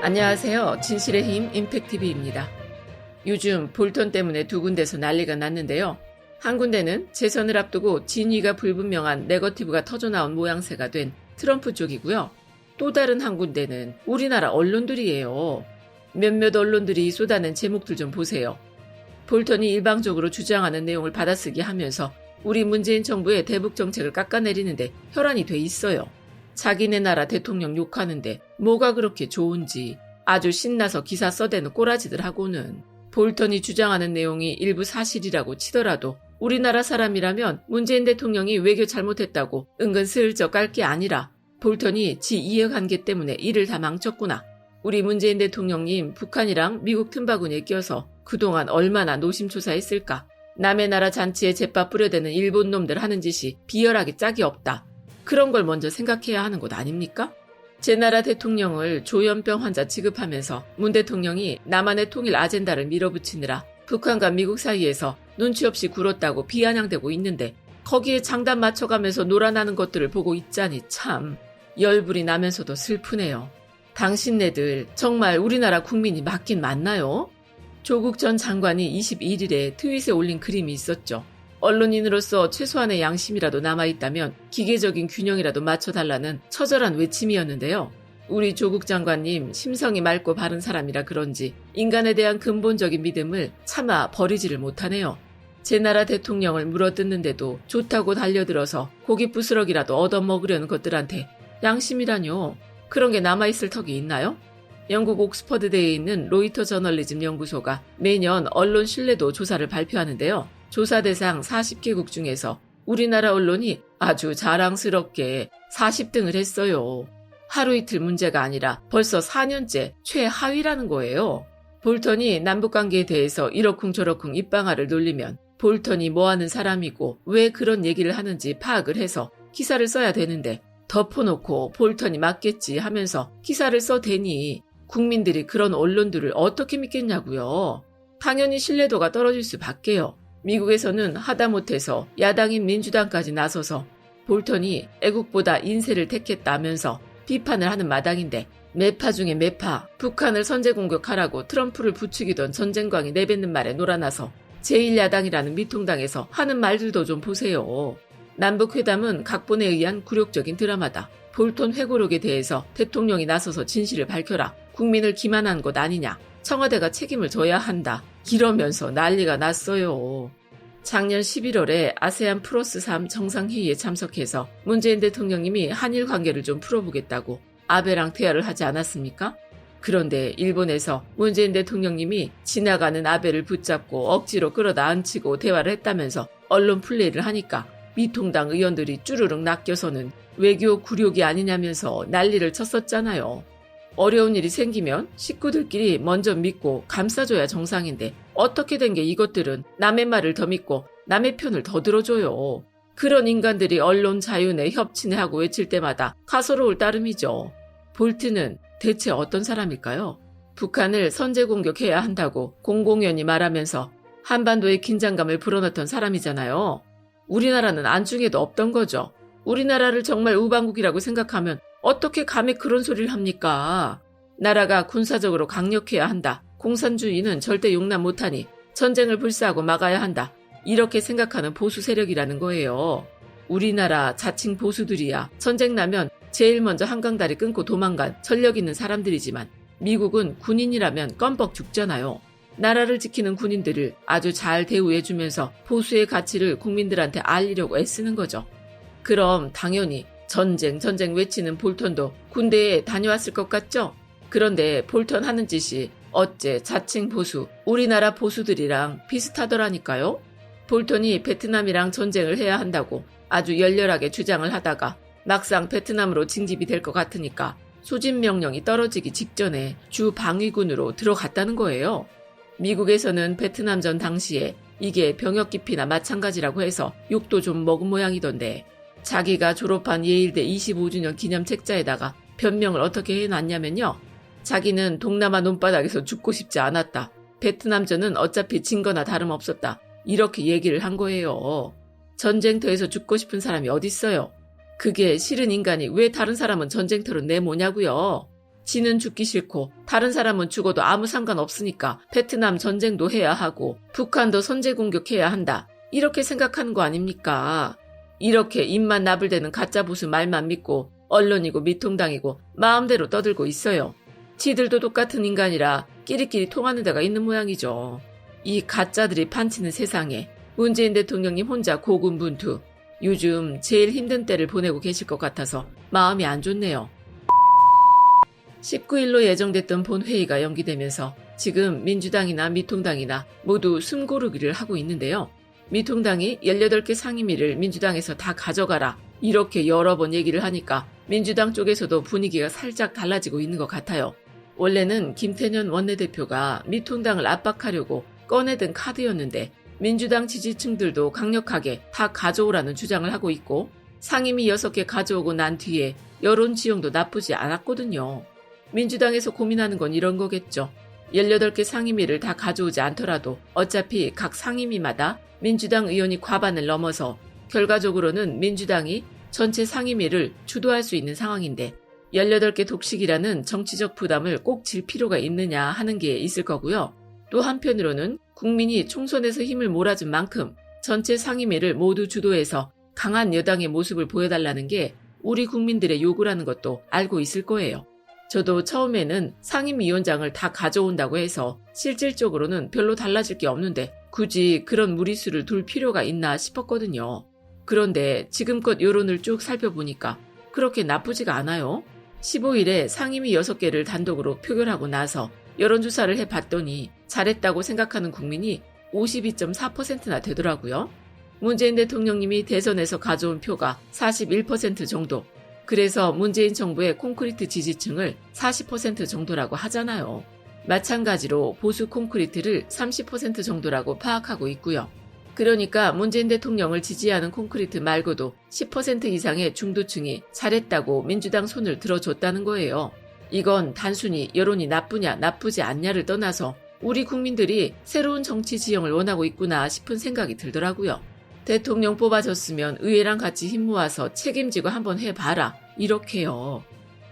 안녕하세요. 진실의 힘 임팩TV입니다. 요즘 볼턴 때문에 두 군데서 난리가 났는데요. 한 군데는 재선을 앞두고 진위가 불분명한 네거티브가 터져나온 모양새가 된 트럼프 쪽이고요. 또 다른 한 군데는 우리나라 언론들이에요. 몇몇 언론들이 쏟아낸 제목들 좀 보세요. 볼턴이 일방적으로 주장하는 내용을 받아쓰기 하면서 우리 문재인 정부의 대북 정책을 깎아내리는데 혈안이 돼 있어요. 자기네 나라 대통령 욕하는데 뭐가 그렇게 좋은지 아주 신나서 기사 써대는 꼬라지들 하고는 볼턴이 주장하는 내용이 일부 사실이라고 치더라도 우리나라 사람이라면 문재인 대통령이 외교 잘못했다고 은근슬쩍 깔 게 아니라 볼턴이 지 이해관계 때문에 일을 다 망쳤구나. 우리 문재인 대통령님 북한이랑 미국 틈바구니에 껴서 그동안 얼마나 노심초사했을까. 남의 나라 잔치에 잿밥 뿌려대는 일본 놈들 하는 짓이 비열하게 짝이 없다. 그런 걸 먼저 생각해야 하는 것 아닙니까? 제 나라 대통령을 조현병 환자 취급하면서 문 대통령이 남한의 통일 아젠다를 밀어붙이느라 북한과 미국 사이에서 눈치 없이 굴었다고 비아냥대고 있는데 거기에 장단 맞춰가면서 놀아나는 것들을 보고 있자니 참 열불이 나면서도 슬프네요. 당신네들 정말 우리나라 국민이 맞긴 맞나요? 조국 전 장관이 21일에 트윗에 올린 그림이 있었죠. 언론인으로서 최소한의 양심이라도 남아있다면 기계적인 균형이라도 맞춰달라는 처절한 외침이었는데요. 우리 조국 장관님 심성이 맑고 바른 사람이라 그런지 인간에 대한 근본적인 믿음을 차마 버리지를 못하네요. 제 나라 대통령을 물어뜯는데도 좋다고 달려들어서 고기 부스러기라도 얻어먹으려는 것들한테 양심이라뇨. 그런 게 남아있을 턱이 있나요? 영국 옥스퍼드대에 있는 로이터 저널리즘 연구소가 매년 언론 신뢰도 조사를 발표하는데요. 조사 대상 40개국 중에서 우리나라 언론이 아주 자랑스럽게 40등을 했어요. 하루 이틀 문제가 아니라 벌써 4년째 최하위라는 거예요. 볼턴이 남북관계에 대해서 이러쿵저러쿵 입방아를 놀리면 볼턴이 뭐하는 사람이고 왜 그런 얘기를 하는지 파악을 해서 기사를 써야 되는데 덮어놓고 볼턴이 맞겠지 하면서 기사를 써대니 국민들이 그런 언론들을 어떻게 믿겠냐고요. 당연히 신뢰도가 떨어질 수밖에요. 미국에서는 하다못해서 야당인 민주당까지 나서서 볼턴이 애국보다 인세를 택했다면서 비판을 하는 마당인데 매파 중에 매파, 북한을 선제 공격하라고 트럼프를 부추기던 전쟁광이 내뱉는 말에 놀아나서 제1야당이라는 미통당에서 하는 말들도 좀 보세요. 남북회담은 각본에 의한 굴욕적인 드라마다. 볼턴 회고록에 대해서 대통령이 나서서 진실을 밝혀라. 국민을 기만한 것 아니냐. 청와대가 책임을 져야 한다. 이러면서 난리가 났어요. 작년 11월에 아세안 플러스 3 정상회의에 참석해서 문재인 대통령님이 한일 관계를 좀 풀어보겠다고 아베랑 대화를 하지 않았습니까? 그런데 일본에서 문재인 대통령님이 지나가는 아베를 붙잡고 억지로 끌어다 앉히고 대화를 했다면서 언론 플레이를 하니까 미통당 의원들이 쭈르륵 낚여서는 외교 굴욕이 아니냐면서 난리를 쳤었잖아요. 어려운 일이 생기면 식구들끼리 먼저 믿고 감싸줘야 정상인데 어떻게 된 게 이것들은 남의 말을 더 믿고 남의 편을 더 들어줘요. 그런 인간들이 언론 자유내 협치내 하고 외칠 때마다 가소로울 따름이죠. 볼튼은 대체 어떤 사람일까요? 북한을 선제 공격해야 한다고 공공연히 말하면서 한반도의 긴장감을 불어넣던 사람이잖아요. 우리나라는 안중에도 없던 거죠. 우리나라를 정말 우방국이라고 생각하면 어떻게 감히 그런 소리를 합니까? 나라가 군사적으로 강력해야 한다. 공산주의는 절대 용납 못하니 전쟁을 불사하고 막아야 한다. 이렇게 생각하는 보수 세력이라는 거예요. 우리나라 자칭 보수들이야 전쟁 나면 제일 먼저 한강다리 끊고 도망간 전력 있는 사람들이지만 미국은 군인이라면 껌뻑 죽잖아요. 나라를 지키는 군인들을 아주 잘 대우해주면서 보수의 가치를 국민들한테 알리려고 애쓰는 거죠. 그럼 당연히 전쟁 외치는 볼턴도 군대에 다녀왔을 것 같죠? 그런데 볼턴 하는 짓이 어째 자칭 보수, 우리나라 보수들이랑 비슷하더라니까요? 볼턴이 베트남이랑 전쟁을 해야 한다고 아주 열렬하게 주장을 하다가 막상 베트남으로 징집이 될 것 같으니까 소집 명령이 떨어지기 직전에 주 방위군으로 들어갔다는 거예요. 미국에서는 베트남전 당시에 이게 병역 기피나 마찬가지라고 해서 욕도 좀 먹은 모양이던데 자기가 졸업한 예일대 25주년 기념 책자에다가 변명을 어떻게 해놨냐면요. 자기는 동남아 논바닥에서 죽고 싶지 않았다. 베트남전은 어차피 진 거나 다름없었다. 이렇게 얘기를 한 거예요. 전쟁터에서 죽고 싶은 사람이 어딨어요. 그게 싫은 인간이 왜 다른 사람은 전쟁터로 내모냐고요. 지는 죽기 싫고 다른 사람은 죽어도 아무 상관없으니까 베트남 전쟁도 해야 하고 북한도 선제 공격해야 한다. 이렇게 생각하는 거 아닙니까? 이렇게 입만 나불대는 가짜 보수 말만 믿고 언론이고 미통당이고 마음대로 떠들고 있어요. 지들도 똑같은 인간이라 끼리끼리 통하는 데가 있는 모양이죠. 이 가짜들이 판치는 세상에 문재인 대통령님 혼자 고군분투. 요즘 제일 힘든 때를 보내고 계실 것 같아서 마음이 안 좋네요. 19일로 예정됐던 본회의가 연기되면서 지금 민주당이나 미통당이나 모두 숨고르기를 하고 있는데요. 미통당이 18개 상임위를 민주당에서 다 가져가라 이렇게 여러 번 얘기를 하니까 민주당 쪽에서도 분위기가 살짝 달라지고 있는 것 같아요. 원래는 김태년 원내대표가 미통당을 압박하려고 꺼내든 카드였는데 민주당 지지층들도 강력하게 다 가져오라는 주장을 하고 있고 상임위 6개 가져오고 난 뒤에 여론 지형도 나쁘지 않았거든요. 민주당에서 고민하는 건 이런 거겠죠. 18개 상임위를 다 가져오지 않더라도 어차피 각 상임위마다 민주당 의원이 과반을 넘어서 결과적으로는 민주당이 전체 상임위를 주도할 수 있는 상황인데 18개 독식이라는 정치적 부담을 꼭 질 필요가 있느냐 하는 게 있을 거고요. 또 한편으로는 국민이 총선에서 힘을 몰아준 만큼 전체 상임위를 모두 주도해서 강한 여당의 모습을 보여달라는 게 우리 국민들의 요구라는 것도 알고 있을 거예요. 저도 처음에는 상임위원장을 다 가져온다고 해서 실질적으로는 별로 달라질 게 없는데 굳이 그런 무리수를 둘 필요가 있나 싶었거든요. 그런데 지금껏 여론을 쭉 살펴보니까 그렇게 나쁘지가 않아요. 15일에 상임위 6개를 단독으로 표결하고 나서 여론조사를 해봤더니 잘했다고 생각하는 국민이 52.4%나 되더라고요. 문재인 대통령님이 대선에서 가져온 표가 41% 정도. 그래서 문재인 정부의 콘크리트 지지층을 40% 정도라고 하잖아요. 마찬가지로 보수 콘크리트를 30% 정도라고 파악하고 있고요. 그러니까 문재인 대통령을 지지하는 콘크리트 말고도 10% 이상의 중도층이 잘했다고 민주당 손을 들어줬다는 거예요. 이건 단순히 여론이 나쁘냐 나쁘지 않냐를 떠나서 우리 국민들이 새로운 정치 지형을 원하고 있구나 싶은 생각이 들더라고요. 대통령 뽑아줬으면 의회랑 같이 힘 모아서 책임지고 한번 해봐라. 이렇게요.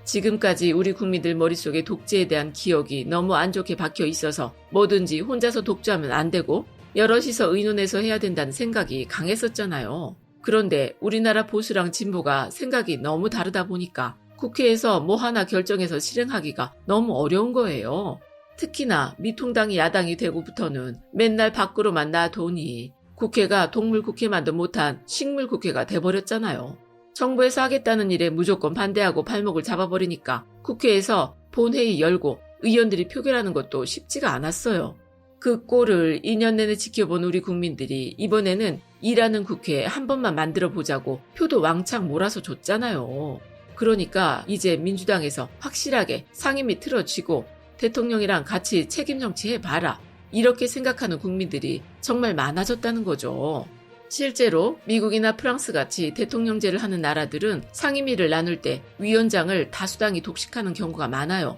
지금까지 우리 국민들 머릿속에 독재에 대한 기억이 너무 안 좋게 박혀 있어서 뭐든지 혼자서 독주하면 안 되고 여럿이서 의논해서 해야 된다는 생각이 강했었잖아요. 그런데 우리나라 보수랑 진보가 생각이 너무 다르다 보니까 국회에서 뭐 하나 결정해서 실행하기가 너무 어려운 거예요. 특히나 미통당이 야당이 되고부터는 맨날 밖으로만 놔두니 국회가 동물국회만도 못한 식물국회가 돼버렸잖아요. 정부에서 하겠다는 일에 무조건 반대하고 발목을 잡아버리니까 국회에서 본회의 열고 의원들이 표결하는 것도 쉽지가 않았어요. 그 꼴을 2년 내내 지켜본 우리 국민들이 이번에는 일하는 국회 한 번만 만들어 보자고 표도 왕창 몰아서 줬잖아요. 그러니까 이제 민주당에서 확실하게 상임위 틀어쥐고 대통령이랑 같이 책임 정치 해봐라. 이렇게 생각하는 국민들이 정말 많아졌다는 거죠. 실제로 미국이나 프랑스같이 대통령제를 하는 나라들은 상임위를 나눌 때 위원장을 다수당이 독식하는 경우가 많아요.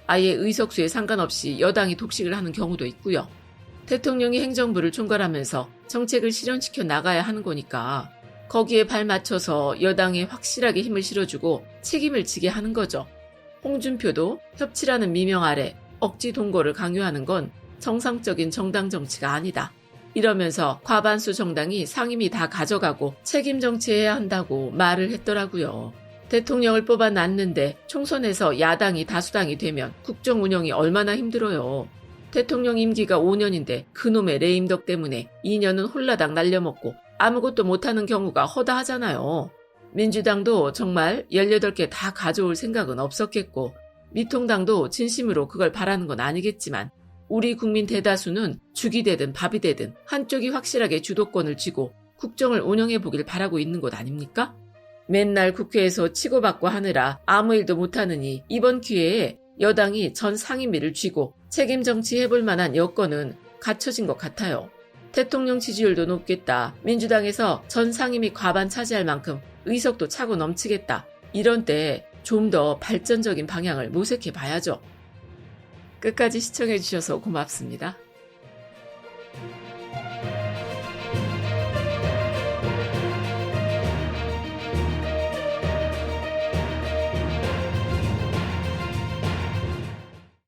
아예 의석수에 상관없이 여당이 독식을 하는 경우도 있고요. 대통령이 행정부를 총괄하면서 정책을 실현시켜 나가야 하는 거니까 거기에 발맞춰서 여당에 확실하게 힘을 실어주고 책임을 지게 하는 거죠. 홍준표도 협치라는 미명 아래 억지 동거를 강요하는 건 정상적인 정당 정치가 아니다. 이러면서 과반수 정당이 상임위 다 가져가고 책임 정치해야 한다고 말을 했더라고요. 대통령을 뽑아놨는데 총선에서 야당이 다수당이 되면 국정 운영이 얼마나 힘들어요. 대통령 임기가 5년인데 그놈의 레임덕 때문에 2년은 홀라당 날려먹고 아무것도 못하는 경우가 허다하잖아요. 민주당도 정말 18개 다 가져올 생각은 없었겠고 미통당도 진심으로 그걸 바라는 건 아니겠지만 우리 국민 대다수는 죽이 되든 밥이 되든 한쪽이 확실하게 주도권을 쥐고 국정을 운영해보길 바라고 있는 것 아닙니까? 맨날 국회에서 치고받고 하느라 아무 일도 못하느니 이번 기회에 여당이 전 상임위를 쥐고 책임 정치해볼 만한 여건은 갖춰진 것 같아요. 대통령 지지율도 높겠다. 민주당에서 전 상임위 과반 차지할 만큼 의석도 차고 넘치겠다. 이런 때 좀 더 발전적인 방향을 모색해 봐야죠. 끝까지 시청해주셔서 고맙습니다.